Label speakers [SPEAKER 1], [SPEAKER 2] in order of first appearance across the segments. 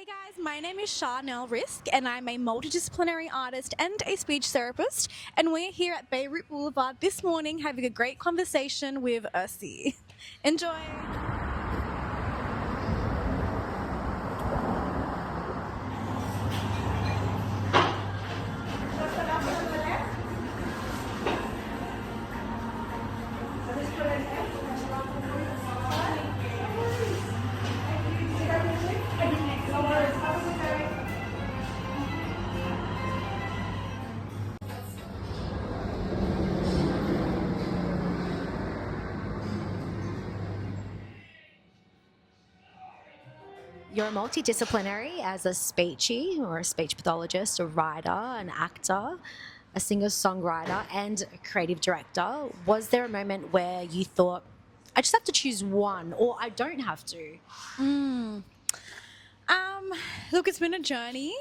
[SPEAKER 1] Hey guys, my name is Charnel Rizk and I'm a multidisciplinary artist and a speech therapist, and we're here at Beirut Boulevard this morning having a great conversation with Ursi. Enjoy!
[SPEAKER 2] You're multidisciplinary as a speechy or a speech pathologist, a writer, an actor, a singer-songwriter, and a creative director. Was there a moment where you thought, I just have to choose one, or I don't have to?
[SPEAKER 1] Look, it's been a journey.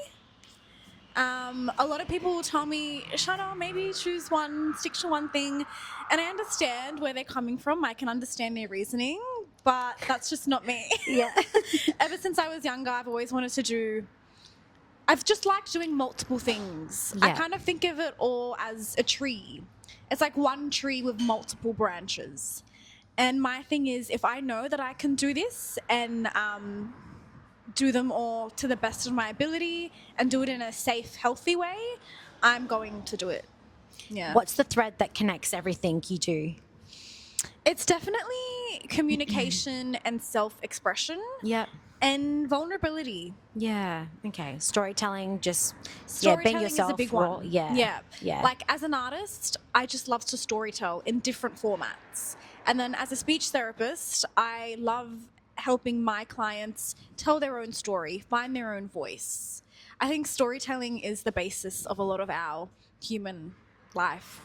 [SPEAKER 1] A lot of people will tell me, Shana, maybe choose one, stick to one thing. And I understand where they're coming from. I can understand their reasoning, but that's just not me.
[SPEAKER 2] Yeah.
[SPEAKER 1] Ever since I was younger, I've just liked doing multiple things.
[SPEAKER 2] Yeah.
[SPEAKER 1] I kind of think of it all as a tree. It's like one tree with multiple branches. And my thing is, if I know that I can do this and do them all to the best of my ability and do it in a safe, healthy way, I'm going to do it. Yeah.
[SPEAKER 2] What's the thread that connects everything you do?
[SPEAKER 1] It's definitely communication and self-expression
[SPEAKER 2] Yep.
[SPEAKER 1] and vulnerability.
[SPEAKER 2] Yeah. Okay. Storytelling, just
[SPEAKER 1] Storytelling
[SPEAKER 2] being yourself.
[SPEAKER 1] is a big
[SPEAKER 2] raw.
[SPEAKER 1] one.
[SPEAKER 2] Yeah.
[SPEAKER 1] Like as an artist, I just love to storytell in different formats. And then as a speech therapist, I love helping my clients tell their own story, find their own voice. I think storytelling is the basis of a lot of our human life.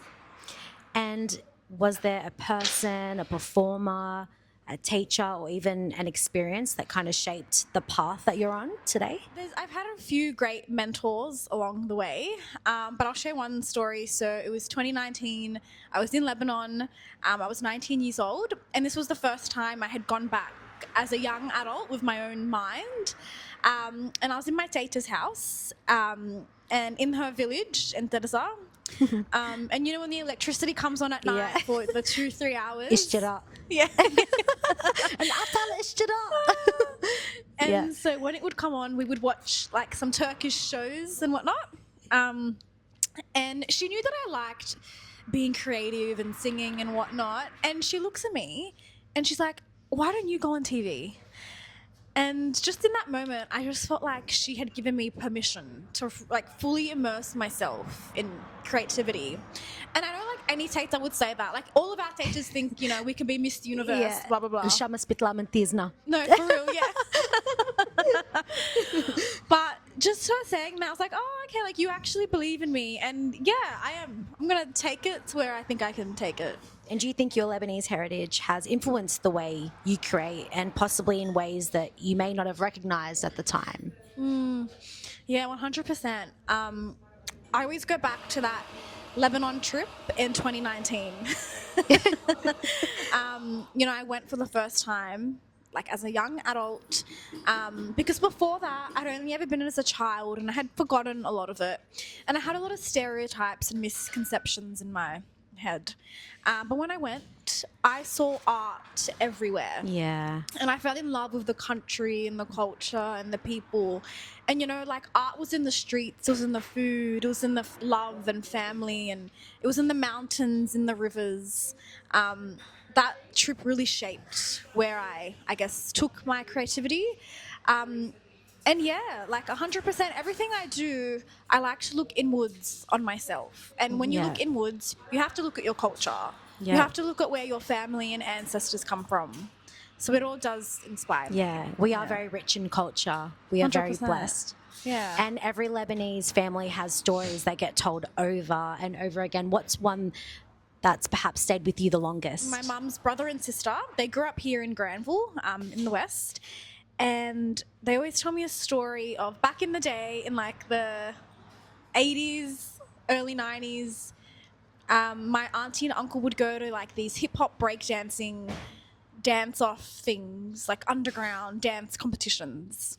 [SPEAKER 2] And was there a person, a performer, a teacher, or even an experience that kind of shaped the path that you're on today?
[SPEAKER 1] I've had a few great mentors along the way, but I'll share one story. So it was 2019. I was in Lebanon. I was 19 years old, and this was the first time I had gone back as a young adult with my own mind. And I was in my tata's house and in her village in Teresa. And you know when the electricity comes on at night for the 2-3 hours?
[SPEAKER 2] Ishtira.
[SPEAKER 1] Yeah.
[SPEAKER 2] And
[SPEAKER 1] And so when it would come on, we would watch like some Turkish shows and whatnot. And she knew that I liked being creative and singing and whatnot. And she looks at me and she's like, why don't you go on TV? And just in that moment, I just felt like she had given me permission to like fully immerse myself in creativity. And I know like any Tata would say that. Like all of our Tatas think, you know, we can be Miss Universe, blah, blah, blah.
[SPEAKER 2] Shamas Pitlamentizna.
[SPEAKER 1] No, for real, yeah. But just her saying that, I was like, oh, okay, like you actually believe in me. And yeah, I am. I'm going to take it to where I think I can take it.
[SPEAKER 2] And do you think your Lebanese heritage has influenced the way you create, and possibly in ways that you may not have recognized at the time?
[SPEAKER 1] Yeah, 100%. I always go back to that Lebanon trip in 2019. You know, I went for the first time, like as a young adult, because before that, I'd only ever been as a child and I had forgotten a lot of it. And I had a lot of stereotypes and misconceptions in my head. But when I went, I saw art everywhere.
[SPEAKER 2] Yeah.
[SPEAKER 1] And I fell in love with the country and the culture and the people. And, you know, like art was in the streets, it was in the food, it was in the love and family, and it was in the mountains, in the rivers. That trip really shaped where I guess, took my creativity. And yeah, like 100%, everything I do, I like to look inwards on myself. And when you look inwards, you have to look at your culture.
[SPEAKER 2] Yeah.
[SPEAKER 1] You have to look at where your family and ancestors come from. So it all does inspire me.
[SPEAKER 2] Yeah, we are very rich in culture. We are very
[SPEAKER 1] 100%.
[SPEAKER 2] blessed.
[SPEAKER 1] Yeah.
[SPEAKER 2] And every Lebanese family has stories that get told over and over again. What's one that's perhaps stayed with you the longest?
[SPEAKER 1] My mum's brother and sister, they grew up here in Granville, in the West. And they always tell me a story of back in the day, in like the 80s, early 90s, my auntie and uncle would go to like these hip-hop breakdancing dance-off things, like underground dance competitions.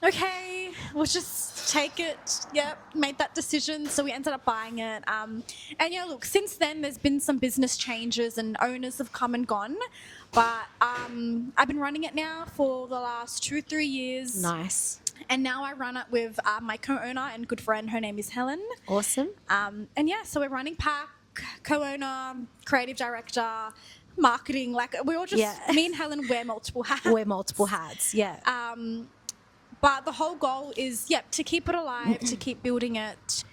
[SPEAKER 1] okay, we'll just take it. Yep, made that decision. So we ended up buying it. And yeah, look, since then there's been some business changes and owners have come and gone. But I've been running it now for the last 2-3 years.
[SPEAKER 2] Nice.
[SPEAKER 1] And now I run it with my co-owner and good friend. Her name is Helen.
[SPEAKER 2] Awesome.
[SPEAKER 1] And yeah, so we're running Pack, co-owner, creative director, marketing. Like we all just, me and Helen wear multiple hats.
[SPEAKER 2] Yeah.
[SPEAKER 1] But the whole goal is, to keep it alive, to keep building it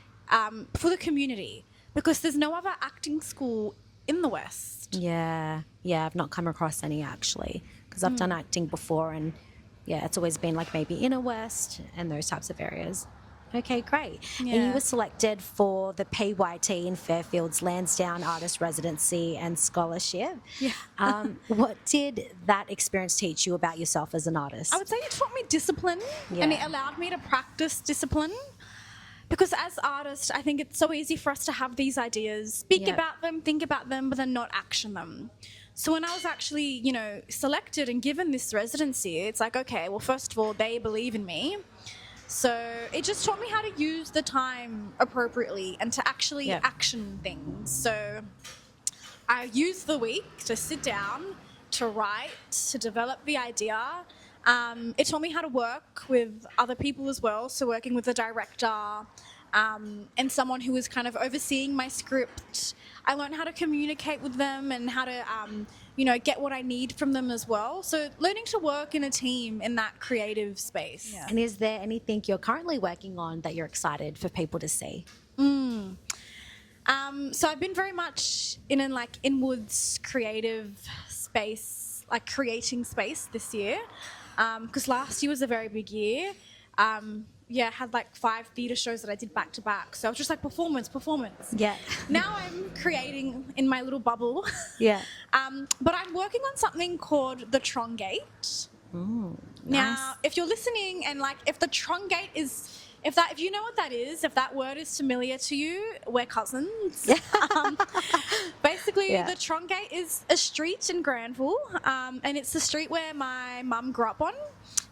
[SPEAKER 1] for the community, because there's no other acting school in the West.
[SPEAKER 2] Yeah, I've not come across any actually, because I've done acting before, and it's always been like maybe inner West and those types of areas. Okay, great.
[SPEAKER 1] Yeah.
[SPEAKER 2] And you were selected for the PYT in Fairfield's Lansdowne Artist Residency and Scholarship.
[SPEAKER 1] Yeah.
[SPEAKER 2] What did that experience teach you about yourself as an artist?
[SPEAKER 1] I would say it taught me discipline, and it allowed me to practice discipline. Because as artists, I think it's so easy for us to have these ideas, speak about them, think about them, but then not action them. So when I was actually, selected and given this residency, it's like, okay, well, first of all, they believe in me. So it just taught me how to use the time appropriately and to actually action things. So I used the week to sit down, to write, to develop the idea. It taught me how to work with other people as well. So working with the director and someone who was kind of overseeing my script. I learned how to communicate with them and how to, get what I need from them as well. So learning to work in a team in that creative space. Yeah.
[SPEAKER 2] And is there anything you're currently working on that you're excited for people to see?
[SPEAKER 1] So I've been very much in an inwards creative space, like creating space this year. Because last year was a very big year. I had 5 theatre shows that I did back to back. So I was just like, performance.
[SPEAKER 2] Yeah.
[SPEAKER 1] Now I'm creating in my little bubble.
[SPEAKER 2] Yeah.
[SPEAKER 1] But I'm working on something called the Trongate.
[SPEAKER 2] Ooh,
[SPEAKER 1] now,
[SPEAKER 2] nice.
[SPEAKER 1] if you're listening and if the Trongate is, if you know what that is, if that word is familiar to you, we're cousins. Basically, the Trongate is a street in Granville, and it's the street where my mum grew up on.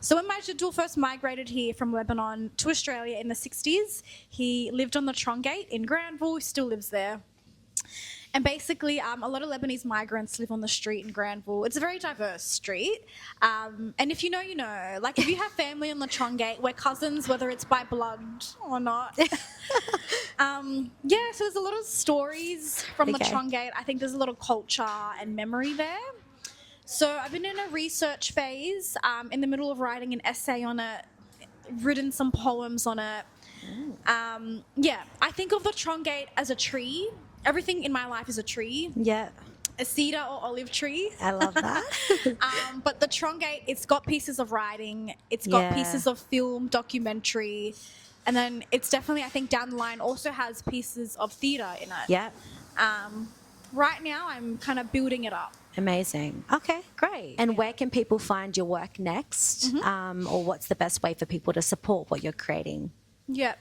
[SPEAKER 1] So when my Jadul first migrated here from Lebanon to Australia in the 60s, he lived on the Trongate in Granville. He still lives there. And basically, a lot of Lebanese migrants live on the street in Granville. It's a very diverse street. And if you know, you know. Like, if you have family on the Trongate, we're cousins, whether it's by blood or not. So there's a lot of stories from the Trongate. I think there's a lot of culture and memory there. So I've been in a research phase, in the middle of writing an essay on it, written some poems on it. I think of the Trongate as a tree. Everything in my life is a tree.
[SPEAKER 2] Yeah.
[SPEAKER 1] A cedar or olive tree.
[SPEAKER 2] I love that.
[SPEAKER 1] But the Trongate, it's got pieces of writing. It's got pieces of film, documentary. And then it's definitely, I think, down the line also has pieces of theatre in it.
[SPEAKER 2] Yeah.
[SPEAKER 1] Right now, I'm kind of building it up.
[SPEAKER 2] Amazing. Okay, great. And where can people find your work next? Or what's the best way for people to support what you're creating?
[SPEAKER 1] Yeah.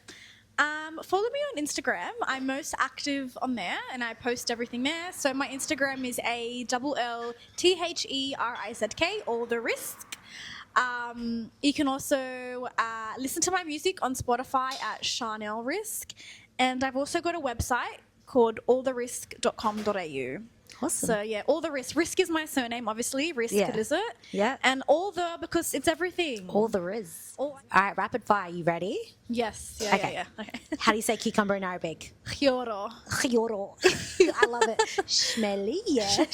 [SPEAKER 1] Follow me on Instagram. I'm most active on there and I post everything there. So my Instagram is ALLTHERIZK, All the Risk. You can also listen to my music on Spotify at Charnel Rizk. And I've also got a website called alltherisk.com.au.
[SPEAKER 2] Awesome.
[SPEAKER 1] So all the risk. Risk is my surname, obviously. Risk, is it?
[SPEAKER 2] Yeah.
[SPEAKER 1] And because it's everything.
[SPEAKER 2] All there is. All right, rapid fire. You ready?
[SPEAKER 1] Yes.
[SPEAKER 2] Okay. How do you say cucumber in Arabic?
[SPEAKER 1] Khioro.
[SPEAKER 2] Khioro. I love it. Shmeli, yeah.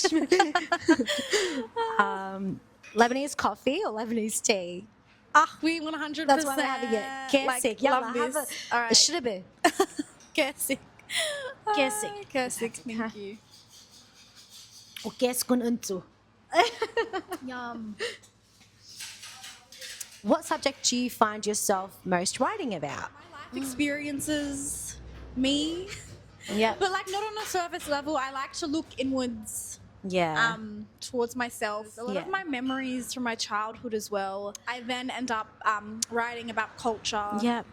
[SPEAKER 2] Lebanese coffee or Lebanese tea?
[SPEAKER 1] We 100%.
[SPEAKER 2] That's what I'm having it. Kesik.
[SPEAKER 1] Love this. All right.
[SPEAKER 2] Shribe.
[SPEAKER 1] Kesik.
[SPEAKER 2] Kesik.
[SPEAKER 1] Kesik. Thank you.
[SPEAKER 2] وكاس كن انتو.
[SPEAKER 1] Yum.
[SPEAKER 2] What subject do you find yourself most writing about?
[SPEAKER 1] My life experiences, me.
[SPEAKER 2] Yeah.
[SPEAKER 1] But not on a surface level. I like to look inwards.
[SPEAKER 2] Yeah.
[SPEAKER 1] Towards myself. A lot of my memories from my childhood as well. I then end up writing about culture.
[SPEAKER 2] Yeah.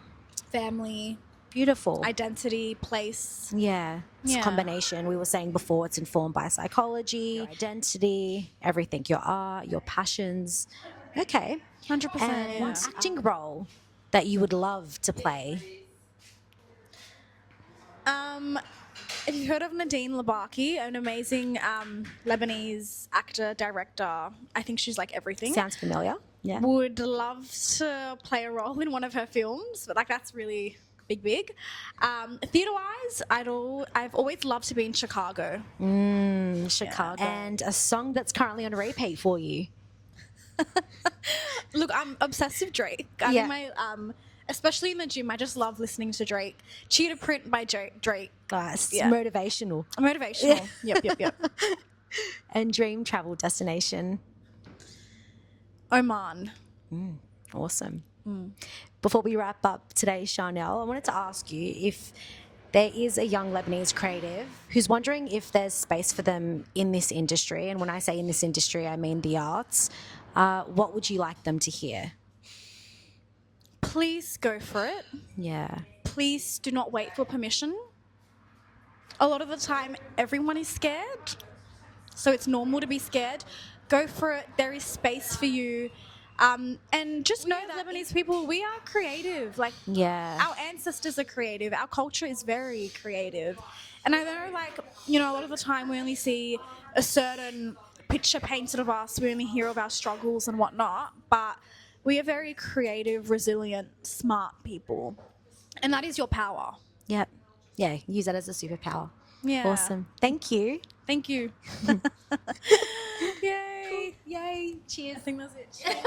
[SPEAKER 1] Family.
[SPEAKER 2] Beautiful.
[SPEAKER 1] Identity, place.
[SPEAKER 2] Yeah. It's a combination. We were saying before, it's informed by psychology, your identity, everything, your art, your passions. Okay.
[SPEAKER 1] 100%.
[SPEAKER 2] And
[SPEAKER 1] Yeah.
[SPEAKER 2] acting role that you would love to play?
[SPEAKER 1] If you've heard of Nadine Labaki, an amazing Lebanese actor, director, I think she's like everything.
[SPEAKER 2] Sounds familiar. Yeah.
[SPEAKER 1] Would love to play a role in one of her films, but like that's really big. Theatre-wise, I've always loved to be in Chicago.
[SPEAKER 2] Chicago. And a song that's currently on repeat for you?
[SPEAKER 1] Look, I'm obsessed with Drake. I think especially in the gym, I just love listening to Drake. Cheetah Print by Drake.
[SPEAKER 2] Nice.
[SPEAKER 1] Yeah.
[SPEAKER 2] Motivational.
[SPEAKER 1] Motivational. Yep.
[SPEAKER 2] And dream travel destination?
[SPEAKER 1] Oman.
[SPEAKER 2] Awesome. Before we wrap up today, Charnel, I wanted to ask you if there is a young Lebanese creative who's wondering if there's space for them in this industry. And when I say in this industry, I mean the arts. What would you like them to hear?
[SPEAKER 1] Please go for it.
[SPEAKER 2] Yeah.
[SPEAKER 1] Please do not wait for permission. A lot of the time, everyone is scared. So it's normal to be scared. Go for it. There is space for you. And just know that Lebanese people, we are creative. Like, our ancestors are creative. Our culture is very creative. And I know, like, you know, a lot of the time we only see a certain picture painted of us. We only hear of our struggles and whatnot. But we are very creative, resilient, smart people. And that is your power.
[SPEAKER 2] Yep. Yeah, use that as a superpower.
[SPEAKER 1] Yeah.
[SPEAKER 2] Awesome. Thank you.
[SPEAKER 1] Thank you. Yay. Cool. Yay. Cheers. I think that's it. Cheers.